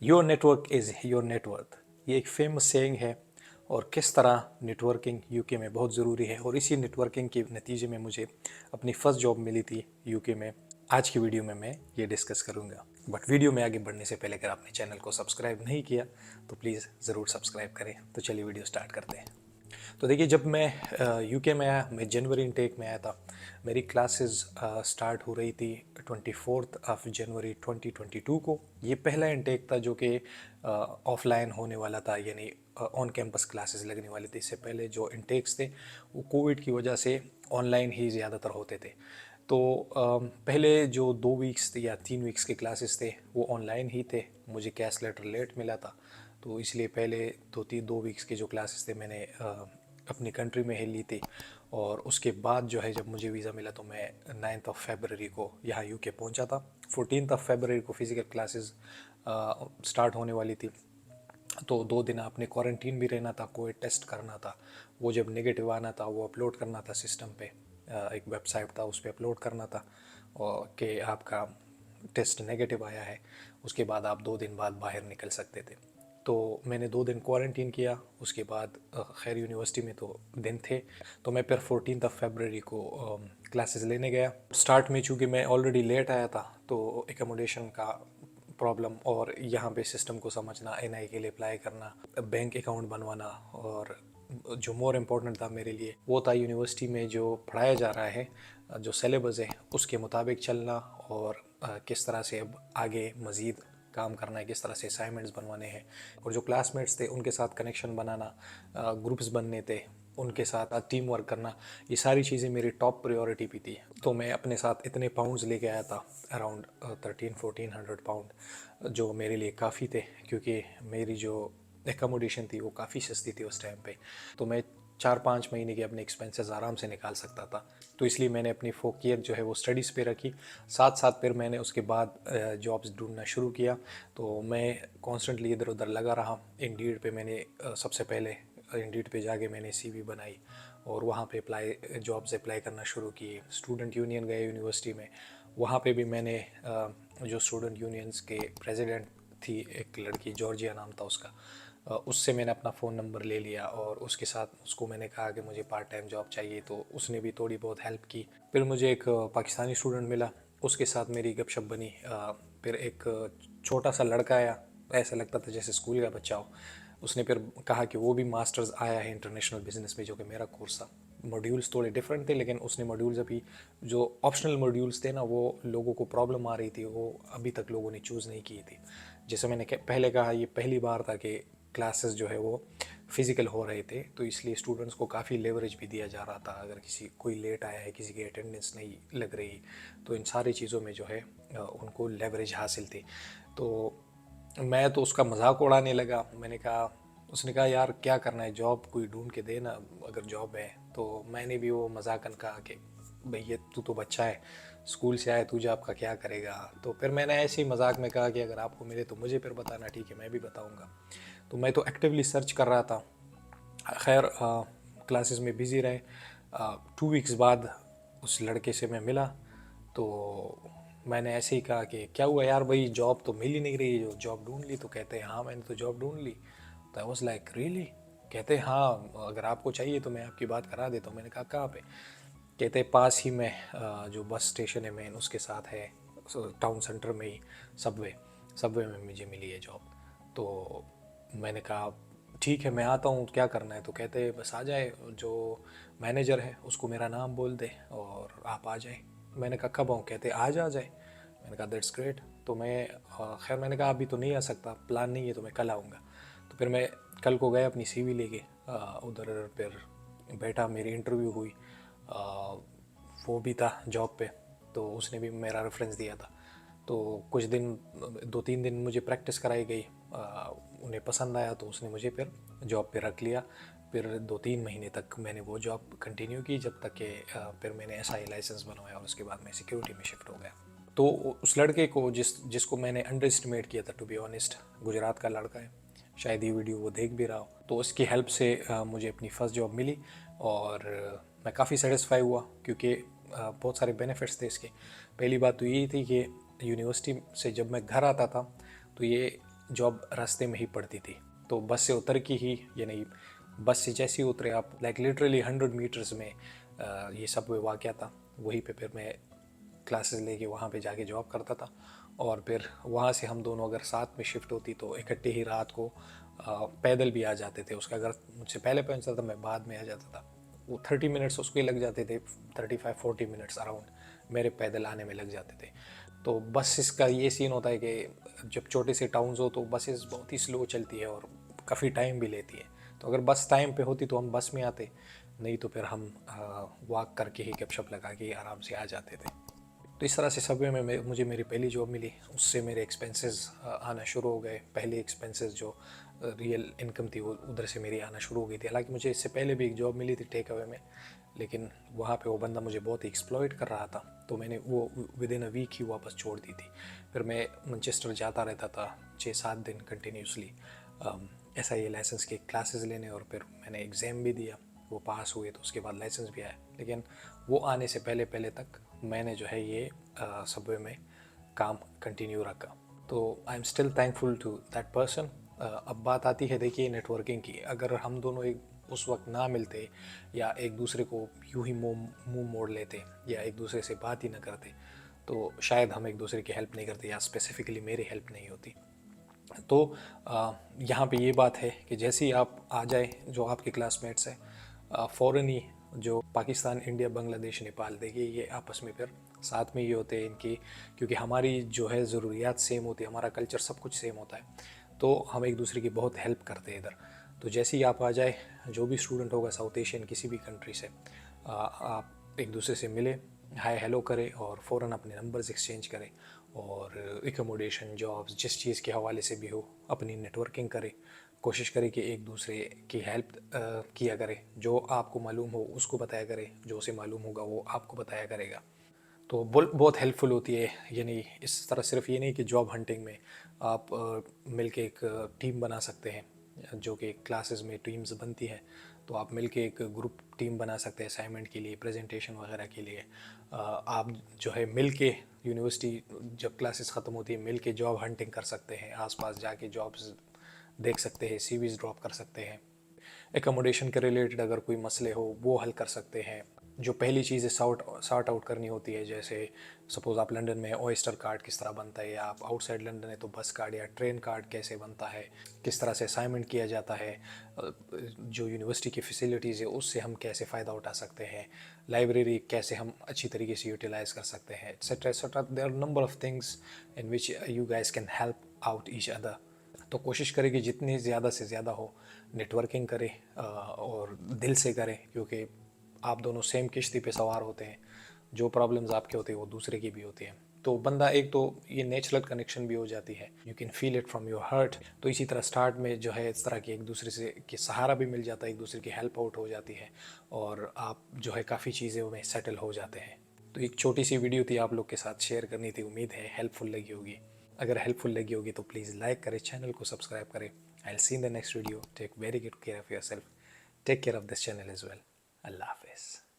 Your network is your net worth, ये एक famous saying है। और किस तरह नेटवर्किंग यूके में बहुत ज़रूरी है, और इसी नेटवर्किंग के नतीजे में मुझे अपनी फ़र्स्ट जॉब मिली थी यूके में। आज की वीडियो में मैं ये डिस्कस करूँगा। बट वीडियो में आगे बढ़ने से पहले अगर आपने चैनल को सब्सक्राइब नहीं किया तो प्लीज़ ज़रूर सब्सक्राइब करें। तो चलिए वीडियो स्टार्ट करते हैं। तो देखिए, जब मैं यूके में आया, मैं जनवरी इनटेक में आया था। मेरी क्लासेस स्टार्ट हो रही थी 24 जनवरी 2022 को। ये पहला इनटेक था जो कि ऑफलाइन होने वाला था, यानी ऑन कैंपस क्लासेस लगने वाली थी। इससे पहले जो इनटेक्स थे वो कोविड की वजह से ऑनलाइन ही ज़्यादातर होते थे। तो पहले जो 2 वीक्स या 3 वीक्स के क्लासेस थे वो ऑनलाइन ही थे। मुझे कैश लेटर लेट मिला था, तो इसलिए पहले 2 वीक्स के जो क्लासेस थे मैंने अपनी कंट्री में ही ली थी। और उसके बाद जो है, जब मुझे वीज़ा मिला तो मैं 9 फरवरी को यहाँ यूके पहुँचा था। 14 फरवरी को फ़िज़िकल क्लासेस स्टार्ट होने वाली थी। तो 2 दिन आपने क्वारंटीन भी रहना था, कोई टेस्ट करना था। वो जब नेगेटिव आना था वो अपलोड करना था सिस्टम पे। एक वेबसाइट था, उस पर अपलोड करना था और कि आपका टेस्ट नेगेटिव आया है। उसके बाद आप 2 दिन बाद बाहर निकल सकते थे। तो मैंने 2 दिन क्वारंटीन किया। उसके बाद खैर यूनिवर्सिटी में तो दिन थे, तो मैं फिर 14 फरवरी को क्लासेस लेने गया। स्टार्ट में चूँकि मैं ऑलरेडी लेट आया था तो एकोमोडेशन का प्रॉब्लम, और यहाँ पे सिस्टम को समझना, एनआई के लिए अप्लाई करना, बैंक अकाउंट बनवाना, और जो मोर इम्पोर्टेंट था मेरे लिए वो था यूनिवर्सिटी में जो पढ़ाया जा रहा है, जो सिलेबस है उसके मुताबिक चलना, और किस तरह से अब आगे मज़ीद काम करना है, किस तरह से असाइनमेंट्स बनवाने हैं, और जो क्लासमेट्स थे उनके साथ कनेक्शन बनाना, ग्रुप्स बनने थे, उनके साथ टीम वर्क करना। ये सारी चीज़ें मेरी टॉप प्रायोरिटी भी थी। तो मैं अपने साथ इतने पाउंड्स लेके आया था, अराउंड 1300-1400 पाउंड, जो मेरे लिए काफ़ी थे, क्योंकि मेरी जो एकोमोडेशन थी वो काफ़ी सस्ती थी उस टाइम पे। तो मैं 4-5 महीने के अपने एक्सपेंसेस आराम से निकाल सकता था। तो इसलिए मैंने अपनी फोकियत जो है वो स्टडीज़ पे रखी। साथ साथ फिर मैंने उसके बाद जॉब्स ढूंढना शुरू किया। तो मैं कॉन्स्टेंटली इधर उधर लगा रहा। इंडीड पे मैंने सबसे पहले इंडीड पे जाके मैंने सीवी बनाई और वहाँ पे जॉब्स अप्लाई करना शुरू किए। स्टूडेंट यूनियन गए यूनिवर्सिटी में, वहाँ पे भी मैंने जो स्टूडेंट यूनियंस के प्रेसिडेंट थी, एक लड़की, जॉर्जिया नाम था उसका, उससे मैंने अपना फ़ोन नंबर ले लिया और उसके साथ उसको मैंने कहा कि मुझे पार्ट टाइम जॉब चाहिए। तो उसने भी थोड़ी बहुत हेल्प की। फिर मुझे एक पाकिस्तानी स्टूडेंट मिला, उसके साथ मेरी गपशप बनी। फिर एक छोटा सा लड़का आया, ऐसा लगता था जैसे स्कूल का बच्चा हो। उसने फिर कहा कि वो भी मास्टर्स आया है इंटरनेशनल बिजनेस में, जो कि मेरा कोर्स था। मॉड्यूल्स थोड़े डिफरेंट थे, लेकिन उसने मॉड्यूल्स अभी, जो ऑप्शनल मॉड्यूल्स थे ना, वो लोगों को प्रॉब्लम आ रही थी, वो अभी तक लोगों ने चूज़ नहीं की थी। जैसे मैंने पहले कहा, ये पहली बार था कि क्लासेस जो है वो फिज़िकल हो रहे थे, तो इसलिए स्टूडेंट्स को काफ़ी लेवरेज भी दिया जा रहा था। अगर कोई लेट आया है, किसी की अटेंडेंस नहीं लग रही, तो इन सारी चीज़ों में जो है उनको लेवरेज हासिल थी। तो मैं तो उसका मजाक उड़ाने लगा। मैंने कहा, उसने कहा यार क्या करना है, जॉब कोई ढूंढ के देना अगर जॉब है। तो मैंने भी वो मजाकन कहा कि भैया तू तो बच्चा है, स्कूल से आए, तू जॉब का क्या करेगा। तो फिर मैंने ऐसे ही मजाक में कहा कि अगर आपको मिले तो मुझे फिर बताना। ठीक है, मैं भी बताऊंगा। तो मैं तो एक्टिवली सर्च कर रहा था। खैर क्लासेस में बिज़ी रहे। 2 वीक्स बाद उस लड़के से मैं मिला। तो मैंने ऐसे ही कहा कि क्या हुआ यार भाई, जॉब तो मिल ही नहीं रही, जो जॉब ढूंढ ली? तो कहते हैं हाँ मैंने तो जॉब ढूंढ ली। तो आई वॉज लाइक रियली? कहते हैं हाँ, अगर आपको चाहिए तो मैं आपकी बात करा देता हूँ। मैंने कहा कहाँ पे? कहते पास ही में जो बस स्टेशन है मेन, उसके साथ है, टाउन सेंटर में ही सबवे सबवे में मुझे मिली है जॉब। तो मैंने कहा ठीक है मैं आता हूँ, क्या करना है? तो कहते बस आ जाए, जो मैनेजर है उसको मेरा नाम बोल दे और आप आ जाए। मैंने कहा कब आऊँ? कहते आज आ जाए। मैंने कहा दैट्स ग्रेट। तो मैं खैर मैंने कहा अभी तो नहीं आ सकता, प्लान नहीं है, तो मैं कल आऊँगा। तो फिर मैं कल को गया अपनी सीवी लेके उधर। फिर बैठा, मेरी इंटरव्यू हुई। वो भी था जॉब पे, तो उसने भी मेरा रेफरेंस दिया था। तो कुछ दिन, 2-3 दिन मुझे प्रैक्टिस कराई गई। उन्हें पसंद आया तो उसने मुझे फिर जॉब पे रख लिया। फिर 2-3 महीने तक मैंने वो जॉब कंटिन्यू की, जब तक कि फिर मैंने एसआई लाइसेंस बनवाया और उसके बाद मैं सिक्योरिटी में शिफ्ट हो गया। तो उस लड़के को जिसको मैंने अंडर एस्टिमेट किया था, टू बी ऑनेस्ट, गुजरात का लड़का है, शायद ये वीडियो वो देख भी रहा हो। तो उसकी हेल्प से मुझे अपनी फ़र्स्ट जॉब मिली और मैं काफ़ी सेटिस्फाई हुआ, क्योंकि बहुत सारे बेनिफिट्स थे इसके। पहली बात तो यही थी कि यूनिवर्सिटी से जब मैं घर आता था तो ये जॉब रास्ते में ही पड़ती थी। तो बस से उतर के ही, यानी बस से जैसे ही उतरे आप, लाइक लिटरली 100 मीटर्स में ये सबवे वाक़या था। वहीं पे फिर मैं क्लासेस लेके वहाँ पे जाके जॉब करता था, और फिर वहाँ से हम दोनों अगर साथ में शिफ्ट होती तो इकट्ठे ही रात को पैदल भी आ जाते थे। उसका घर मुझसे पहले पहुँचता था, मैं बाद में आ जाता था। वो 30 मिनट्स उसको ही लग जाते थे, 35-40 मिनट्स अराउंड मेरे पैदल आने में लग जाते थे। तो बसेस का ये सीन होता है कि जब छोटे से टाउन्स हो तो बसेस बहुत ही स्लो चलती है और काफ़ी टाइम भी लेती है। तो अगर बस टाइम पे होती तो हम बस में आते, नहीं तो फिर हम वॉक करके ही गपशप लगा के आराम से आ जाते थे। तो इस तरह से सबवे में मुझे मेरी पहली जॉब मिली। उससे मेरे एक्सपेंसेस आना शुरू हो गए। पहले एक्सपेंसेस जो रियल इनकम थी वो उधर से मेरी आना शुरू हो गई थी। हालांकि मुझे इससे पहले भी एक जॉब मिली थी टेक अवे में, लेकिन वहाँ पे वो बंदा मुझे बहुत ही एक्सप्लॉइट कर रहा था, तो मैंने वो विद इन अ वीक ही वापस छोड़ दी थी। फिर मैं मैनचेस्टर जाता रहता था 6-7 दिन कंटिन्यूसली SIA लाइसेंस के क्लासेस लेने, और फिर मैंने एग्ज़ाम भी दिया, वो पास हुए तो उसके बाद लाइसेंस भी आया। लेकिन वो आने से पहले पहले तक मैंने जो है ये सबवे में काम कंटिन्यू रखा। तो I am still thankful to that person. अब बात आती है देखिए नेटवर्किंग की। अगर हम दोनों एक उस वक्त ना मिलते, या एक दूसरे को यूं ही मुंह मोड़ लेते, या एक दूसरे से बात ही ना करते, तो शायद हम एक दूसरे की हेल्प नहीं करते, या स्पेसिफिकली मेरी हेल्प नहीं होती। तो यहाँ पे ये बात है कि जैसे ही आप आ जाए, जो आपके क्लासमेट्स हैं फ़ौरन ही, जो पाकिस्तान, इंडिया, बांग्लादेश, नेपाल, देखिए ये आपस में फिर साथ में ये होते हैं इनकी, क्योंकि हमारी जो है ज़रूरियात सेम होती है, हमारा कल्चर सब कुछ सेम होता है, तो हम एक दूसरे की बहुत हेल्प करते हैं इधर। तो जैसे ही आप आ जाए, जो भी स्टूडेंट होगा साउथ एशियन किसी भी कंट्री से, आप एक दूसरे से मिले, हाय हेलो करें, और फ़ौरन अपने नंबर्स एक्सचेंज करें, और एकोमोडेशन, जॉब्स, जिस चीज़ के हवाले से भी हो अपनी नेटवर्किंग करें। कोशिश करें कि एक दूसरे की हेल्प किया करें। जो आपको मालूम हो उसको बताया करें, जो उसे मालूम होगा वो आपको बताया करेगा। तो बहुत हेल्पफुल होती है। यानी इस तरह सिर्फ ये नहीं कि जॉब हंटिंग में आप मिल के एक टीम बना सकते हैं, जो कि क्लासेस में टीम्स बनती है, तो आप मिल के एक ग्रुप टीम बना सकते हैं असाइनमेंट के लिए, प्रेजेंटेशन वगैरह के लिए। आप जो है मिल के यूनिवर्सिटी जब क्लासेस ख़त्म होती है मिल के जॉब हंटिंग कर सकते हैं, आसपास जाके जॉब्स देख सकते हैं, CVs ड्रॉप कर सकते हैं। एकोमोडेशन के रिलेटेड अगर कोई मसले हो वो हल कर सकते हैं। जो पहली चीज़ें सॉर्ट आउट करनी होती है, जैसे सपोज़ आप लंदन में ऑयस्टर कार्ड किस तरह बनता है, या आप आउटसाइड लंदन है तो बस कार्ड या ट्रेन कार्ड कैसे बनता है, किस तरह से असाइनमेंट किया जाता है, जो यूनिवर्सिटी की फैसिलिटीज़ है उससे हम कैसे फ़ायदा उठा सकते हैं, लाइब्रेरी कैसे हम अच्छी तरीके से यूटिलाइज़ कर सकते हैं, etcetera etcetera. There are number of things in which you guys can help out each other. तो कोशिश करें कि जितनी ज़्यादा से ज़्यादा हो नेटवर्किंग करें, और दिल से करें, क्योंकि आप दोनों सेम किश्ती पे सवार होते हैं। जो प्रॉब्लम्स आपके होते हैं वो दूसरे की भी होती हैं, तो बंदा एक तो ये नेचुरल कनेक्शन भी हो जाती है, you can feel it from your heart. तो इसी तरह स्टार्ट में जो है इस तरह की एक दूसरे से के सहारा भी मिल जाता है, एक दूसरे की हेल्प आउट हो जाती है, और आप जो है काफ़ी चीज़ें में सेटल हो जाते हैं। तो एक छोटी सी वीडियो थी आप लोग के साथ शेयर करनी थी, उम्मीद है हेल्पफुल लगी होगी। अगर हेल्पफुल लगी होगी तो प्लीज़ लाइक करें, चैनल को सब्सक्राइब करें। I will see in the next video. Take very good care of your self, take care of this channel as well. अल्लाह हाफिज़।